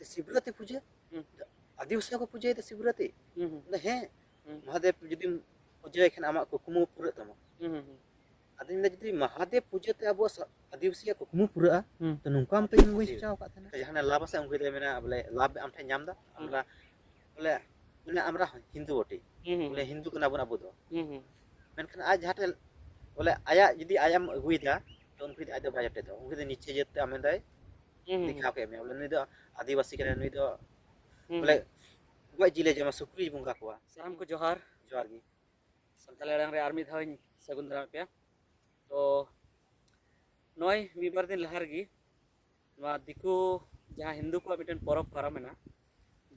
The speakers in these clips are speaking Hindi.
शिवरात्रि पूजे आदिवासी को पूजे शिवरात्रि हे महादेव जुदी पूजे खान आम कुकमु पूरा तम अदीन जुदी महादेव पूजे ते अब आदिवासी कुकमु पूरा तो नुकाम तो इन चाव का जहां लाभ से उनके मेना बोले लाभ आम ठे नाम दा हमरा बोले बोले हमरा हिंदू बटी बोले हिंदू कना बन अबो दो मेनखान आज जहां बोले आया जुदी आयाम अगुइदा तो उनके आज दो बाजटे दो उनके नीचे जेते आमेदाय दिखा के में बोले नुई दो आदिवासी कने नुई दो बोले गय जिले जमा सुक्री बुंगा कोआ साम को जोहार जोहार गी संताल अड़ांग रे आर्मी धाव सगुन दारा पे तो नय मिबार दिन लहार गी दिकु जहाँ हिंदू को मिटन परब पारामेना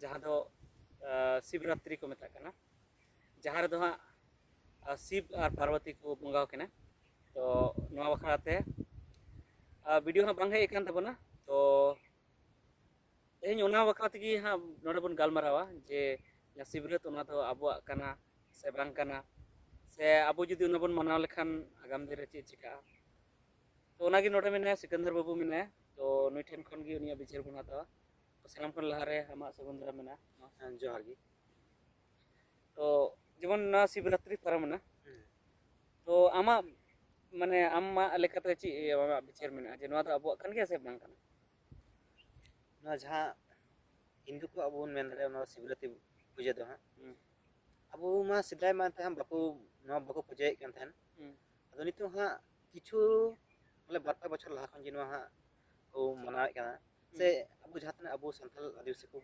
जहाँ दो शिवरात्रि को मेता कना जहाँ रे दो हाँ शिव और पार्वती को बंगाव केना तो नवा बखराते वीडियो हाँ बांग हेकन तबना तो तेहन ओना बखरा तगी हाँ नोडे बन गालमारावा जे शिवरात ओना तो आबुआ कना से बांग कना से आबो जुदी ओना बन मनाव लेखान आगाम दिन रे चे चिका तो ओनागी नोडे मेना सिकंदर बाबू मेना तो नुई ठेन खन गी उनिया बिचार बना था तो सलाम खन लहारे हमा सगुंदरा मेना जोहार गी तो जेमन ना शिवरात्रि पारमना तो आमा माने आमा लेकाते ची आमा बिचार मेना जे नोआ दो आबो कन गया से बांग कना ना जहां हिंदू को अब मेन रे ना शिवरात्रि पूजा दो हां अब मा सिदाय मा हम बाको ना बाको पूजा कन थन अदो नितो हां किछु मतलब 12 बछर लहा खन जिनो हां को मनावे कना से अब जहां अब संथाल आदिवासी को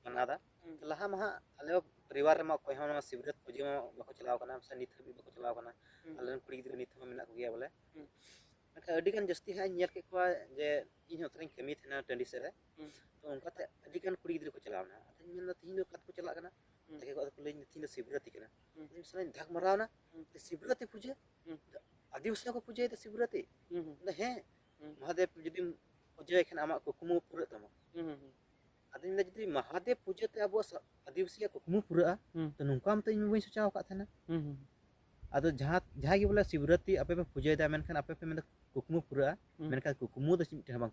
मनादा लहा मा अले परिवार मा कोय हम शिवरात्रि पूजा मा बाको चलाव कना से नित भी बाको चलाव कना अले कुड़ी गिद्रा नित मेना को गया बोले अडी गान जस्ती हां नेल के को जे इन होतरिन कमी थना टंडी से रे तो उनका ते अडी गान कुड़ी गिद्रा को चलावना अतन मेन तीन दो कत को चला कना देखे को को लेन तीन शिवरात्रि कना इन सने धक मरावना शिवरात्रि पूजे आदिवासी को पूजे शिवरात्रि हे महादेव जुदी पूजे खान आमा कुकमु पूरा तम अदीन जुदी महादेव पूजे ते अब आदिवासी कुकमु पूरा तो नुकाम तो इन बई सोचाव का थना अदो जहां जहां गे बोले शिवरात्रि आपे पे पूजा दा मेनखान आपे पे मेन कुकमु पूरा मेनखान कुकमु द सिम ठेबा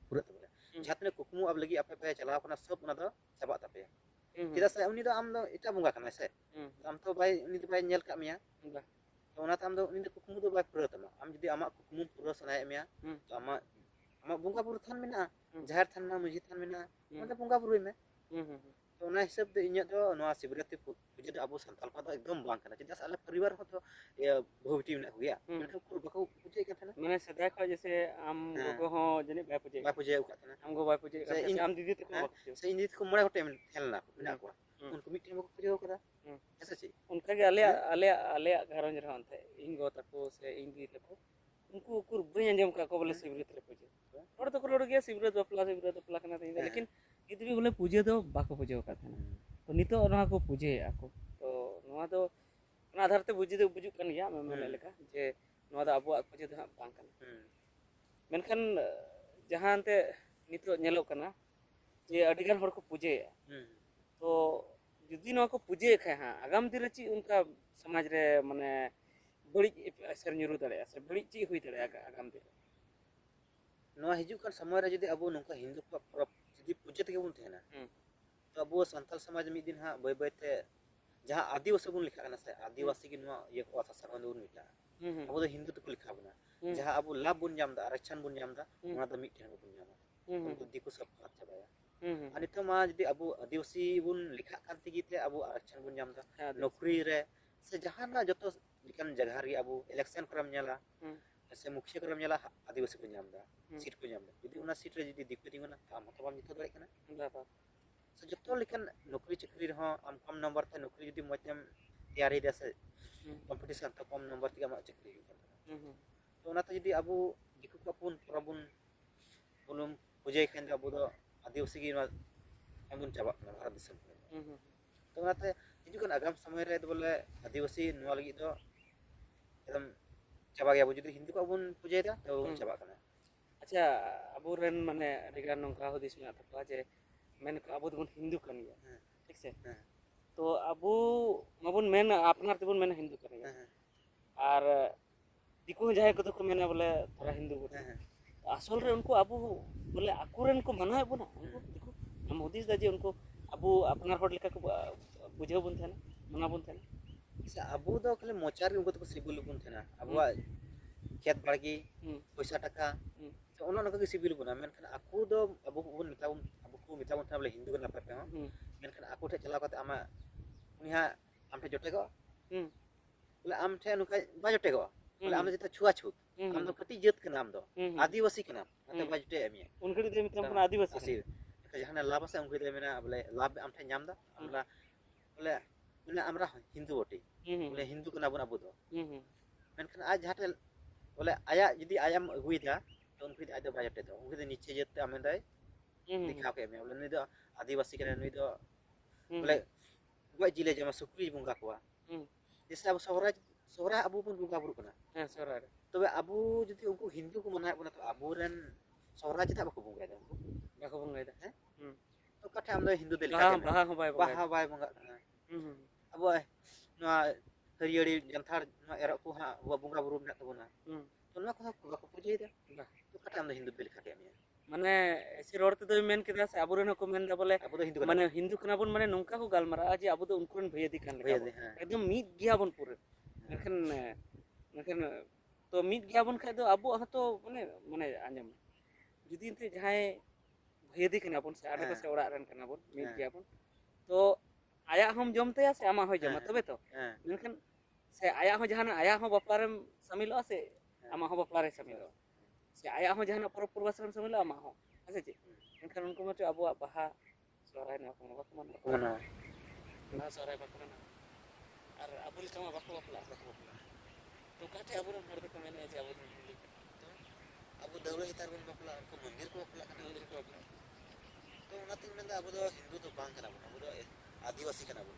पूरा तबले जहां कुकमु अब लगी आपे पे चलाव कना सब ना दो चाबा तापे किदा से उनी दो आम दो इटा बुंगा कना से आम तो भाई उनी दो भाई नेल का मिया तो ओना आम दो उनी दो कुकमु दो भाई पूरा तमा आम जदी आमा कुकमु पूरा सनाय मिया तो आमा आमा बुंगा पूरा थान मेना जहर थान ना मुजी थान मेना ओना बुंगा पूरा में तो ओना हिसाब दे इnya दो नोआ शिवरात्रि पूजा दो अब संताल का दो एकदम बांग कना चेदा साले परिवार हो तो बहुटी मेना गया मेनखान कुर बको पूजा के थना माने सदा खा जैसे आम को हो जने बाय पूजा का थना आम को बाय पूजा का आम दीदी तक से इन दीदी को मोड़े होटे हेलना मेना को उनको मिट्टी में पूजा करा ऐसा ची उनका के आले घरन रहन थे इन गो तको से इन दी तको उनको कुर बय अंजम का को बोले शिवरात्रि पूजा और तो रोड गया शिवरात्रि बपला कना लेकिन इतनी बोले पूजे दो बाको पूजे का था तो नितो ना को पूजे आको तो नोआ दो ना आधार ते बुझी दो बुझु कन गया मैं लेका जे नोआ दो अबो पूजे दो बांग कन मेनखान जहां ते नितो नेलो कना जे अडिगान हर को पूजे तो जुदी नोआ को पूजे खा हां आगाम दिन ची उनका समाज रे माने बड़ी असर न्यूरु दड़े से बड़ी ची हुई दड़े आगाम दिन नोआ हिजु kan समय रे जदी अबो नोका हिंदू को परब जदी पूजे तके बुन थेना तो अबो संथाल समाज मी दिन हा बय बय ते जहां आदिवासी बुन लिखा कना से आदिवासी की नोआ ये को अथा सरवन बुन मिटा अबो तो हिंदू तो लिखा बना जहां अबो लाभ बुन जाम दा आरक्षण बुन जाम दा ओना तो मिट ठेन बुन जाम उनको दिकु सब हाथ चबाया अनि तो मा जदी अबो आदिवासी बुन लिखा कान तगी ते अबो आरक्षण बुन जाम दा नौकरी रे से जहां ना जतो लिकन जगह रे अबो इलेक्शन करम नेला से मुखिया करम नेला आदिवासी को जाम दा सीट को जाम दा जदी उना सीट रे जदी दिकु दिंगना आम तो बाम जितो दरे कना बाबा से जतो लिकन नौकरी चाकरी रे आम कम नंबर ते नौकरी जदी मध्यम तैयारी दे से कंपटीशन तो कम नंबर ते मा चाकरी तो ओना तो जदी अबो दिकु को पुन प्रबुन बुलुम पूजे खान अबो दो आदिवासी की हमबुन चाबा कना भारत दिसम तो ओना ते हिजु कन आगाम समय रे बोले आदिवासी नोआ लगी दो एकदम चाबा गया जुदी हिंदू को बुन पूजे दा तो चाबा कना अच्छा अबो रेन माने अडिगान नोंका हदिस में आता जे मेन अबो दबन हिंदू कन गया ठीक से तो अबो मबुन मेन अपनार तबुन मेन हिंदू कन गया और दिकु जाय को तो मेना बोले थोड़ा हिंदू बोले असल रे उनको अबो बोले अकुरेन को मनाए बना उनको दिकु am hudis da je unku abu apnar hor leka ko bujhau bun thena mana bun thena से अबू दो खाली मोचार उनको तो सिबिल बुन थेना अबुआ खेत बाड़गी पैसा टाका तो उन उनको सिबिल बुना मेनखान आकु दो अबू बुन मिताबुन अबू को मिताबुन था बोले हिंदू ना पे हो मेनखान आकु ठे चला करते आमा उनिहा आम ठे जोटे को बोले आम ठे नुका बा जोटे को बोले आम जेता छुआ छुत आम दो कति जत के नाम दो आदिवासी के नाम अते बा जोटे एमिया उनके दे मिताम को आदिवासी जहां लाभ से उनको दे मेना बोले लाभ आम ठे नाम दा हमरा बोले बोले हमरा हिंदू बोटी बोले हिंदू कना बन अबू दो मेनखान आज जहां बोले आया यदि आयाम अगुइदा तो उनको आज दो बाजटे दो उनको नीचे जेते आमेदाय दिखा के बोले नुई दो आदिवासी कने नुई दो बोले गय जिले जमा सुक्री बुंगा कोआ जैसे अब सोहरा अबू बन बुंगा बुरु कना हां सोहरा तबे अबू यदि उनको हिंदू को मनाय बना तो अबू रेन सोहरा चिता बको बुंगा दा बाको बुंगा दा तो कठे हम दो हिंदू दिल बाहा हो बाय बुंगा अब ना हरियरी जंथार ना एरा को हा वो बुंगा बुरु ना तबना तो ना को बाको पूजे दा तो कठे हम हिंदू दिल खाते हम माने ऐसे रोड ते तो मेन केदा से अबुरेन को मेन दा बोले अबू दो हिंदू माने हिंदू कना बन माने नोंका को गालमारा जे अबु दो उनकुन भयदी कान एकदम मीत गिया बन पूरे लेकिन तो मीत गिया बन खाय दो अबु हतो माने माने आंजम जुदी ते जहाय भयदी कना बन से आडे से ओड़ा रन कना बन मीत गिया बन तो आया हम जमते या से आमा हो जमा तबे तो लेकिन से आया हो जहाना आया हो बापलारे शामिल से आमा हो बापलारे शामिल से आया हो जहाना परब पूर्वाश्रम शामिल आमा हो আছে যে लेकिन उनको मत अबु बाहा सोराय ना को मना ना सोराय बाको ना और अबु लिका मा बाको बापला तो काटे अबु रे हर को मेने जे अबु अबू दौड़ हितार बन बापला उनको मंदिर को बापला तो उनाते मेंदा अबू दो हिंदू तो बांग कना अबू दो आदिवासी कना बन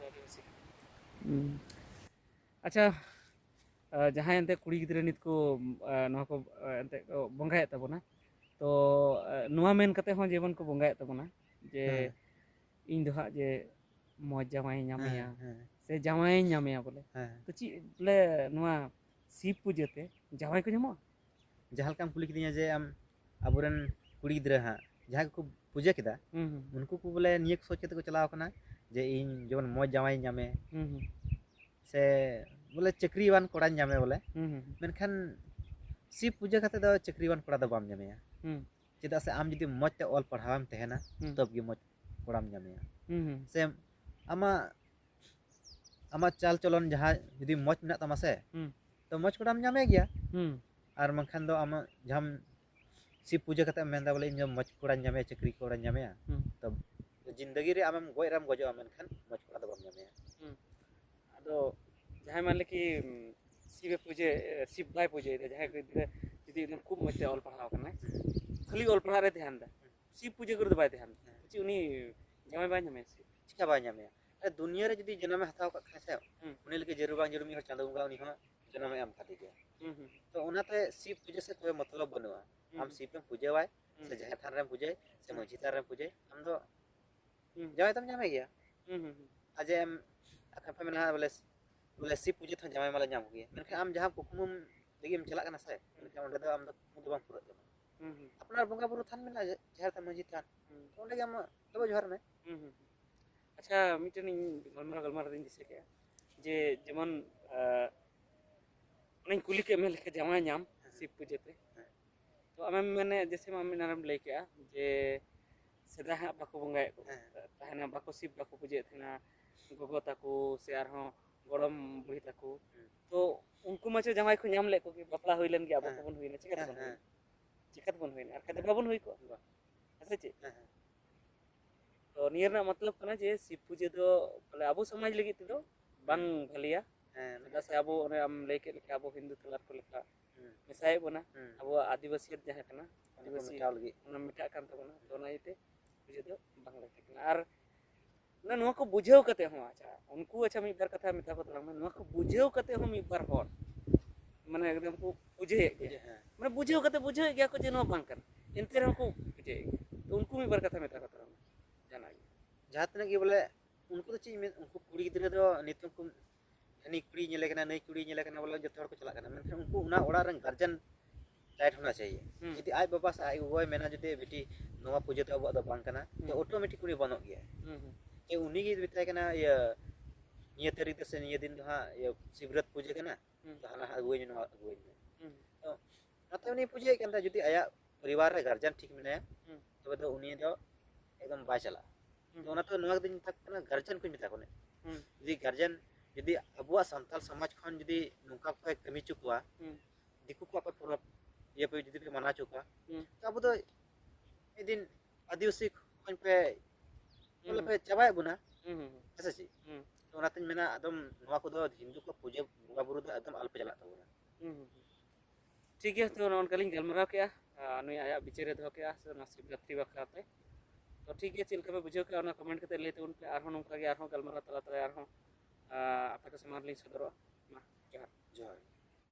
आदिवासी अच्छा जहाँ एंते कुड़ी गिद्रे नित को नवा को एंते बंगाय तबना तो नवा मेन कते हो जेबन को बंगाय तबना जे इन दो जे मौज जामाई नामिया से जामाई नामिया बोले तो ची बोले नवा शिव पूजते जामाई को जमो जहां काम कुली किदिया जे आम अबुरन कुड़ी गिद्रे हा जहां को पूजा किदा उनको को बोले नियक सोचते को चलाव कना जे इन जवन मौज जामाई नामे से बोले चक्रीवान कोड़ा नामे बोले मेनखान शिव पूजा खाते दो चक्रीवान कोड़ा दो बाम नामेया चेदा से आम जदि मौज ते ऑल पढ़ावम तहेना तब गे मौज कोड़ाम नामेया से आमा चाल चलन जहां जदि मौज मेना तमा से तो मौज कोड़ाम नामे गया और मनखान दो आमा जहां शिव पूजा खाते मेंदा बोले इन मौज कोड़ा नामे चक्री कोड़ा नामेया तब जिंदगी रे आम गोय राम गजो मेनखान मौज कोड़ा दो बाम नामेया आदो जहां मान ले कि शिव पूजे शिव भाई पूजे जहां यदि एकदम खूब मते ऑल पढ़ाव करना खाली ऑल पढ़ा रे ध्यान दा शिव पूजे कर दो बाय ध्यान ची उनी जमाय बाय नमे चिका बाय नमे अरे दुनिया रे यदि जन्म हताव का खासे उनी लगे जरूर बांग जरूर मी हर चांदूंगा उनी हो जन्म एम खाती गया तो उनाते शिव पूजे से कोई मतलब बनवा हम शिव पे पूजे वाय से जहां थान रे पूजे से मझी थान रे पूजे हम दो जाय तम जामे गया आज एम अखा पे मना बोले शिव पूजे था जामाई माला नाम गया मेनखान आम जहां कुकुम लगिम चला कना से मेनखान ओंडे दो आम दो कुकुम दो बांग पुरा दो अपना बंगा बुरु थान मेना जहां था मझी थान तो ओंडे आम दो जोहर में अच्छा मिटन गलमारा दिन दिसे के जे जेमन नहीं कुली के में लेके जामाई नाम शिव पूजे ते तो आम मैंने जैसे मामी नाम ले के जे सेदा हा बाको बंगाय को ताहना बाको शिव बाको पूजे थना गोगो ताको से आरो गरम बुढ़ी ताको तो उनको मचे जमाई को नाम ले को कि बापला होइलन के आबो बन होइना चिकत बन होइना और कदे बाबन होई को ऐसे चे तो नियर ना मतलब कना जे शिव पूजे दो बोले आबो समाज लगी तो बांग भलिया नदा से आबो ओने आम लेके लेके आबो हिंदू तलार को लेखा मिसाय बना आबो आदिवासी जहां कना आदिवासी लगी ओना मिटा कान तबना तो ना इते पूजे दो बांग लेके कना और ना नुआ को बुझेव कते हो अच्छा उनको अच्छा मी बार कथा मिता को तलांग नुआ को बुझेव कते हो मी बार होर माने एकदम को बुझे माने बुझेव कते बुझे गया को जे नो बांग कर इनते रे को बुझे तो उनको मी बार कथा मिता को तलांग जाना जहां तने के बोले उनको तो चीज में उनको कुड़ी गिद्रे दो नितम को हनी कुड़ी नेले कना नई कुड़ी नेले कना बोले जतो हर को चला कना मेनखान उनको उना ओड़ा रन गार्जन टाइट होना चाहिए यदि आज बाबा से आज गोगोय मेना जदि बेटी नोवा पूजा तो अब बांग कना तो ऑटोमेटिक उनी बनोग गया ये उनी की बिताय कना ये तारीख से ये दिन हा ये शिवरात पूजा कना तो हाना अगुई नोवा अगुई तो नाते उनी पूजा कना जदि आया परिवार रे गार्जियन ठीक मेना तबे तो उनी दो एकदम बाय चला तो ना तो नोवा दिन तक कना गार्जियन को मिता कोने यदि गार्जियन यदि अबुआ संताल समाज खन यदि नुका पे कमी चुकवा दिकु को पे पूरा ये पे यदि पे मना चुका तो अब तो ए दिन आदिवासी खन पे मतलब पे चाबाय बुना ऐसा ची तो नातिन मेना एकदम नोवा को दो हिंदू को पूजा बुआ बुरु दो एकदम अल्प चला तबना ठीक है तो नॉन कलिंग गलमराव के नुई आया बिचारे दो के ना शिवरात्रि बखराते तो ठीक है चिलका पे बुझे के कमेंट करते लेते उन पे आरहो नोंका के आरहो गलमराव तला तला आरहो आपका समाज लिंक सदरो मा जोहार